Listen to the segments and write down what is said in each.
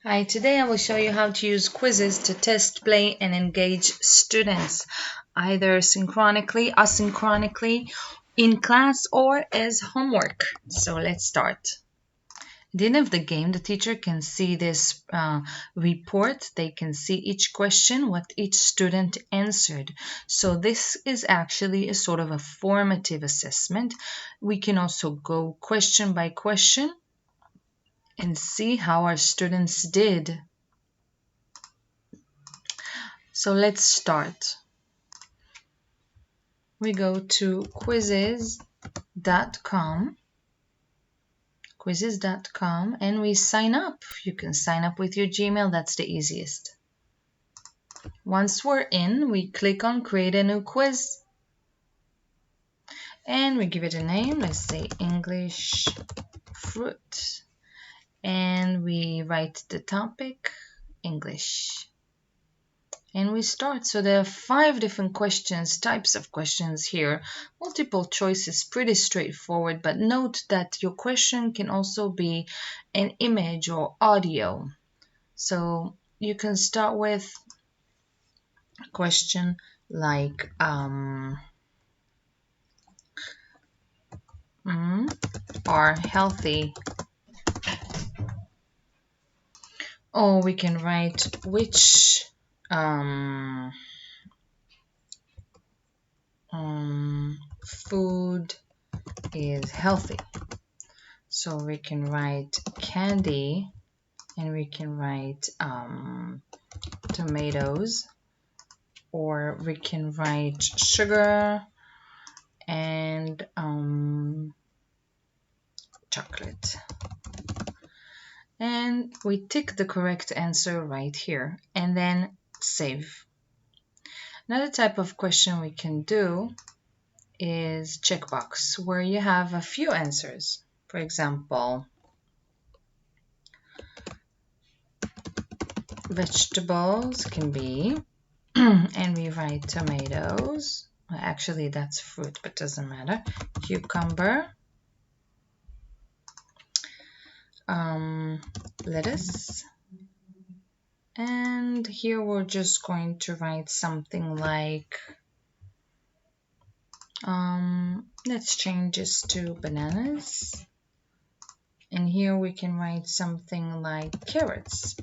Hi, today I will show you how to use Quizizz to test, play, and engage students, either synchronically, asynchronically, in class, or as homework. So let's start. At the end of the game, the teacher can see this report. They can see each question, what each student answered. So this is actually a sort of a formative assessment. We can also go question by question and see how our students did. So let's start. We go to quizizz.com, and we sign up. You can sign up with your Gmail, that's the easiest. Once we're in, we click on create a new quiz, and we give it a name. Let's say English fruit, and we write the topic English. And we start. So there are 5 different types of questions here. Multiple choice is pretty straightforward, but note that your question can also be an image or audio. So you can start with a question like, are healthy? Or we can write which food is healthy. So we can write candy, and we can write tomatoes, or we can write sugar and chocolate. And we tick the correct answer right here and then save. Another type of question we can do is checkbox, where you have a few answers. For example, vegetables can be, and we write tomatoes. Well, actually, that's fruit, but doesn't matter. Cucumber, lettuce, and here we're just going to write something like, let's change this to bananas, and here we can write something like carrots,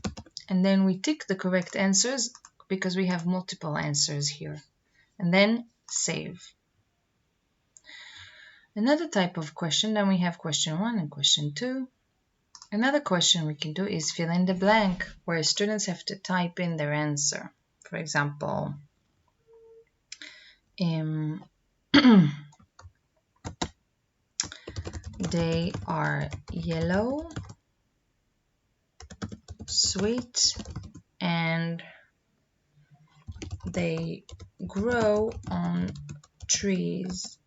and then we tick the correct answers because we have multiple answers here, and then save. Another type of question, then we have question 1 and question 2. Another question we can do is fill in the blank, where students have to type in their answer. For example, they are yellow, sweet, and they grow on trees.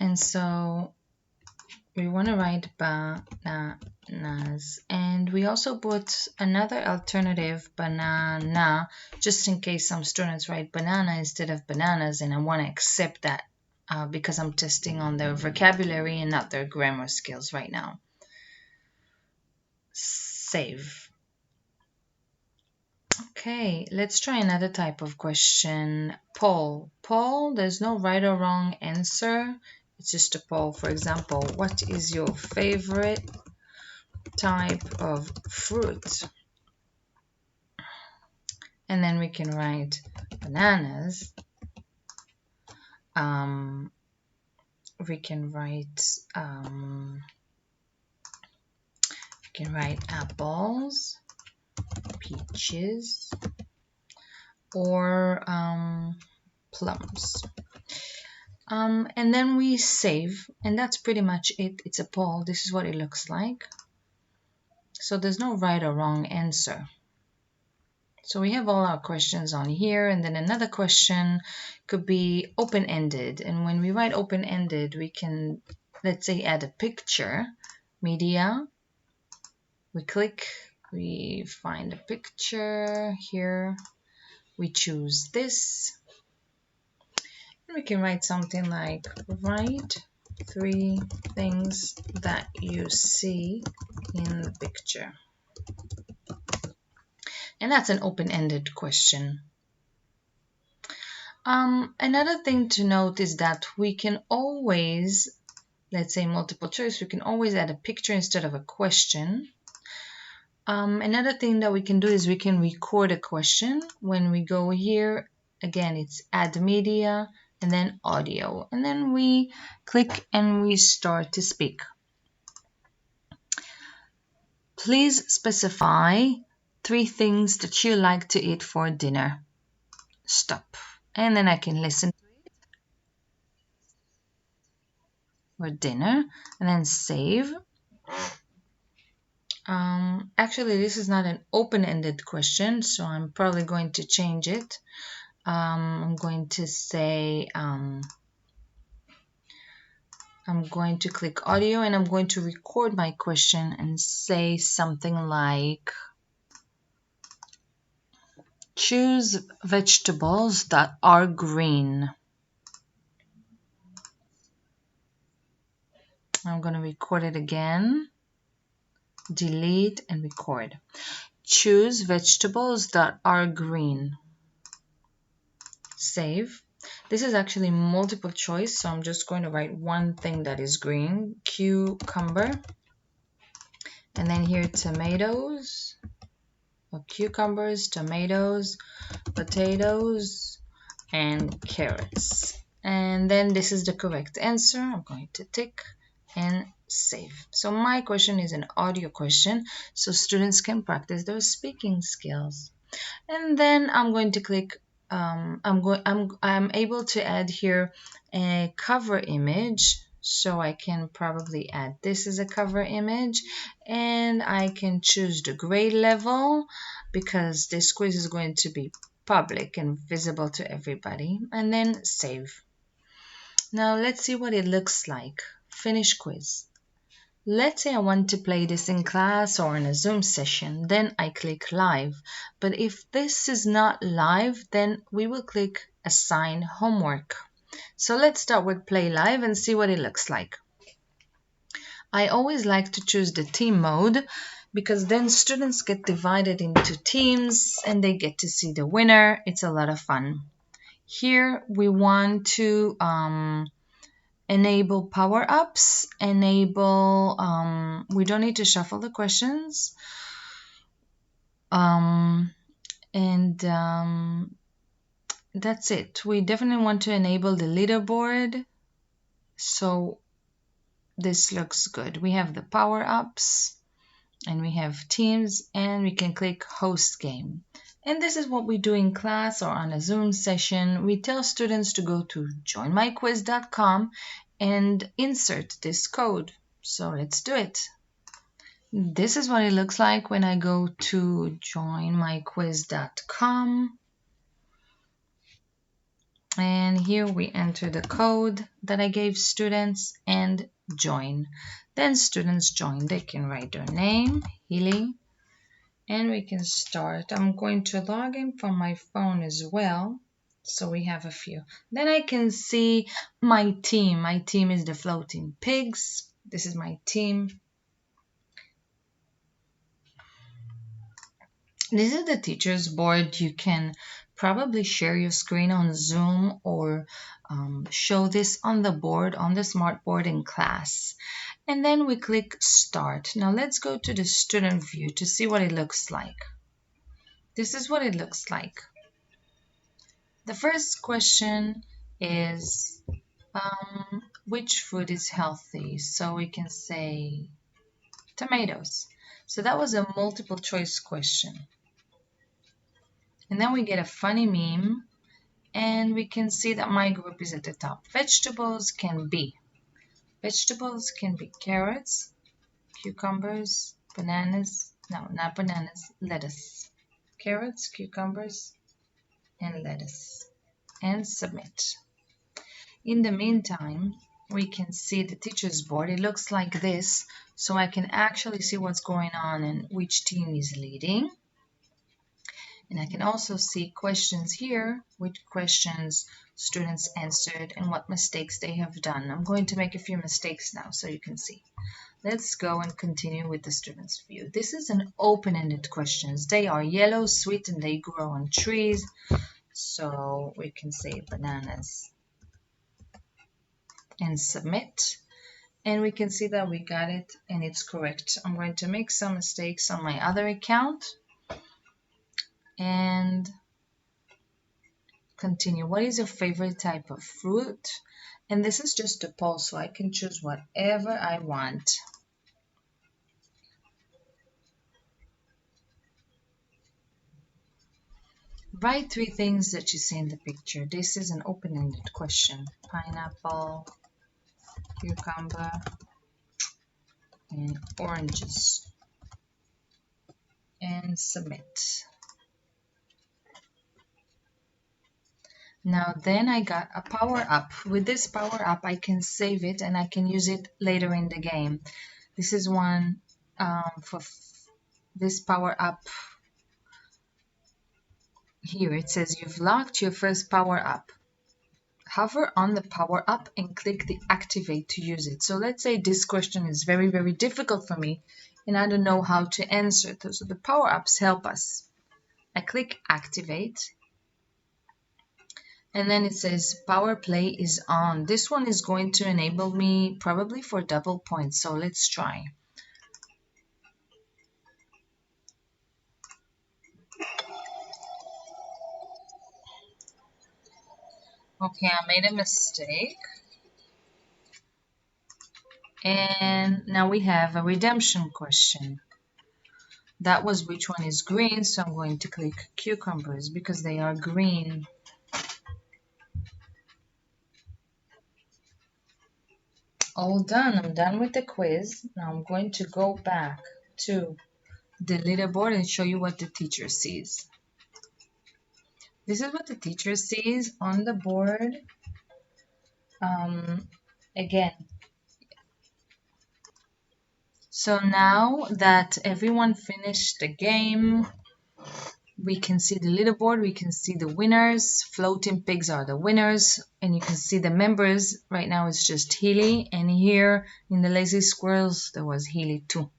And so we want to write bananas, and we also put another alternative, banana, just in case some students write banana instead of bananas, and I want to accept that because I'm testing on their vocabulary and not their grammar skills right now. Save. Okay, let's try another type of question. Poll. Poll, there's no right or wrong answer. It's just a poll. For example, what is your favorite type of fruit? And then we can write bananas. We can write apples, peaches, or plums. And then we save, and that's pretty much it. It's a poll. This is what it looks like. So there's no right or wrong answer. So we have all our questions on here, and then another question could be open-ended. And when we write open-ended, we can, let's say, add a picture, media. We click, we find a picture here. We choose this. And we can write something like, write 3 things that you see in the picture. And that's an open-ended question. Another thing to note is that we can always, let's say multiple choice, we can always add a picture instead of a question. Another thing that we can do is we can record a question. When we go here, again, it's add media and then audio. And then we click and we start to speak. Please specify 3 things that you like to eat for dinner. Stop. And then I can listen for dinner and then save. Actually, this is not an open-ended question, so I'm probably going to change it. I'm going to say, I'm going to click audio and I'm going to record my question and say something like, choose vegetables that are green. I'm going to record it again, delete and record. Choose vegetables that are green. Save. This is actually multiple choice, so I'm just going to write one thing that is green, cucumber, and then here tomatoes, or cucumbers, tomatoes, potatoes, and carrots. And then this is the correct answer. I'm going to tick and save. So my question is an audio question, so students can practice their speaking skills. And then I'm going to click, I'm able to add here a cover image, so I can probably add this as a cover image, and I can choose the grade level because this quiz is going to be public and visible to everybody, and then save. Now let's see what it looks like. Finish quiz. Let's say I want to play this in class or in a Zoom session, then I click live. But if this is not live, then we will click assign homework. So let's start with play live and see what it looks like. I always like to choose the team mode because then students get divided into teams and they get to see the winner. It's a lot of fun. Here we want to enable power-ups, enable, we don't need to shuffle the questions, that's it. We definitely want to enable the leaderboard, so this looks good. We have the power-ups, and we have teams, and we can click host game. And this is what we do in class or on a Zoom session. We tell students to go to joinmyquiz.com and insert this code. So let's do it. This is what it looks like when I go to joinmyquiz.com. And here we enter the code that I gave students and join. Then students join. They can write their name, Hili, and we can start. I'm going to log in from my phone as well, so we have a few. Then I can see my team. My team is the Floating Pigs. This is my team. This is the teacher's board. You can probably share your screen on Zoom or show this on the board, on the smart board in class. And then we click Start. Now let's go to the student view to see what it looks like. This is what it looks like. The first question is, which food is healthy? So we can say tomatoes. So that was a multiple choice question. And then we get a funny meme, and we can see that my group is at the top. Vegetables can be carrots, cucumbers, bananas, no, not bananas, lettuce. Carrots, cucumbers, and lettuce. And submit. In the meantime, we can see the teacher's board. It looks like this, so I can actually see what's going on and which team is leading. And I can also see questions here, which questions students answered and what mistakes they have done. I'm going to make a few mistakes now so you can see. Let's go and continue with the students' view. This is an open-ended questions. They are yellow, sweet, and they grow on trees. So we can say bananas and submit. And we can see that we got it and it's correct. I'm going to make some mistakes on my other account and continue. What is your favorite type of fruit? And this is just a poll, so I can choose whatever I want. Write 3 things that you see in the picture. This is an open-ended question. Pineapple, cucumber, and oranges. And submit. Now then I got a power up. With this power up I can save it and I can use it later in the game. This is one for this power up. Here it says you've locked your first power up. Hover on the power up and click the activate to use it. So let's say this question is very, very difficult for me and I don't know how to answer it. So the power ups help us. I click activate. And then it says power play is on. This one is going to enable me probably for double points. So let's try. Okay, I made a mistake. And now we have a redemption question. That was which one is green, so I'm going to click cucumbers because they are green. All done. I'm done with the quiz. Now I'm going to go back to the leaderboard and show you what the teacher sees. This is what the teacher sees on the board. Again, so now that everyone finished the game, we can see the leaderboard, we can see the winners. Floating pigs are the winners, and you can see the members. Right now it's just Hili, and here in the lazy squirrels there was Hili too.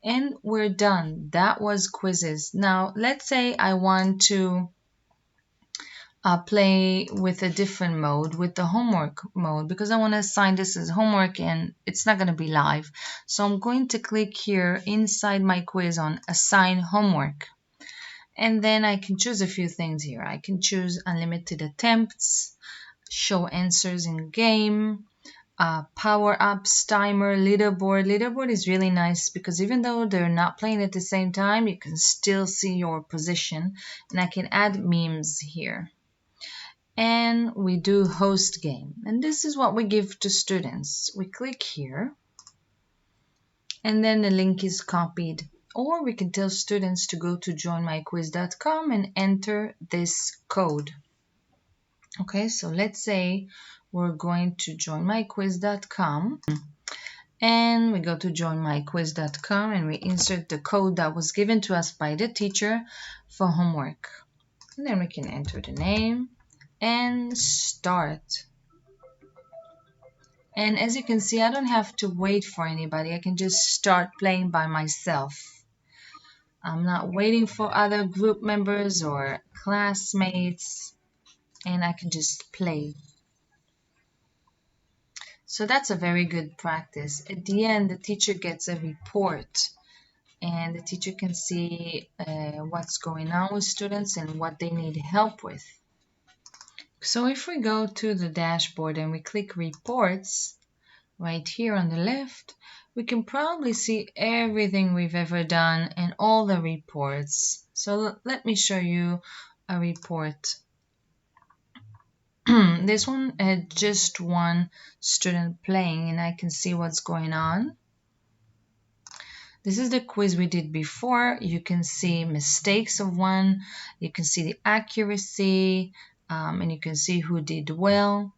And we're done. That was Quizizz. Now let's say I want to play with a different mode, with the homework mode, because I want to assign this as homework and it's not going to be live. So I'm going to click here inside my quiz on assign homework. And then I can choose a few things here. I can choose unlimited attempts, show answers in game, power-ups, timer, leaderboard. Leaderboard is really nice because even though they're not playing at the same time, you can still see your position. And I can add memes here. And we do host game. And this is what we give to students. We click here, and then the link is copied. Or we can tell students to go to joinmyquiz.com and enter this code. Okay, so let's say we're going to joinmyquiz.com and we go to joinmyquiz.com and we insert the code that was given to us by the teacher for homework. And then we can enter the name and start. And as you can see, I don't have to wait for anybody. I can just start playing by myself. I'm not waiting for other group members or classmates, and I can just play. So that's a very good practice. At the end, the teacher gets a report, and the teacher can see what's going on with students and what they need help with. So if we go to the dashboard and we click reports, right here on the left, we can probably see everything we've ever done and all the reports. So let me show you a report. This one had just one student playing and I can see what's going on. This is the quiz we did before. You can see mistakes of one, you can see the accuracy, and you can see who did well.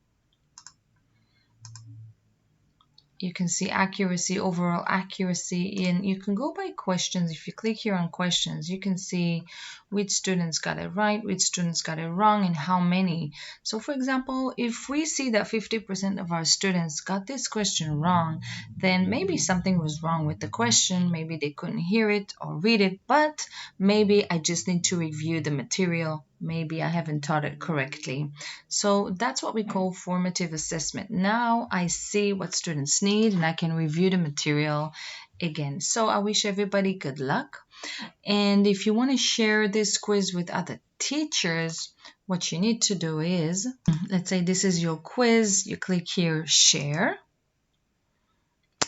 You can see accuracy, overall accuracy, and you can go by questions. If you click here on questions, you can see which students got it right, which students got it wrong, and how many. So for example, if we see that 50% of our students got this question wrong, then maybe something was wrong with the question. Maybe they couldn't hear it or read it, but maybe I just need to review the material. Maybe I haven't taught it correctly. So that's what we call formative assessment. Now I see what students need and I can review the material again. So I wish everybody good luck. And if you want to share this quiz with other teachers, what you need to do is, let's say this is your quiz, you click here, share,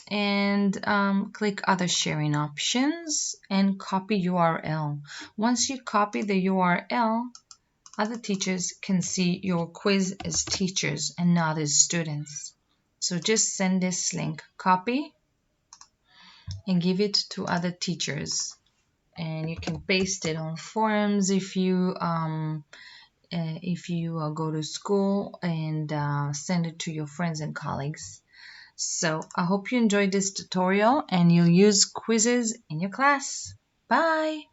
and click other sharing options and copy URL. Once you copy the URL, other teachers can see your quiz as teachers and not as students. So just send this link, copy, and give it to other teachers. And you can paste it on forums if you go to school, and send it to your friends and colleagues. So I hope you enjoyed this tutorial and you'll use Quizizz in your class. Bye!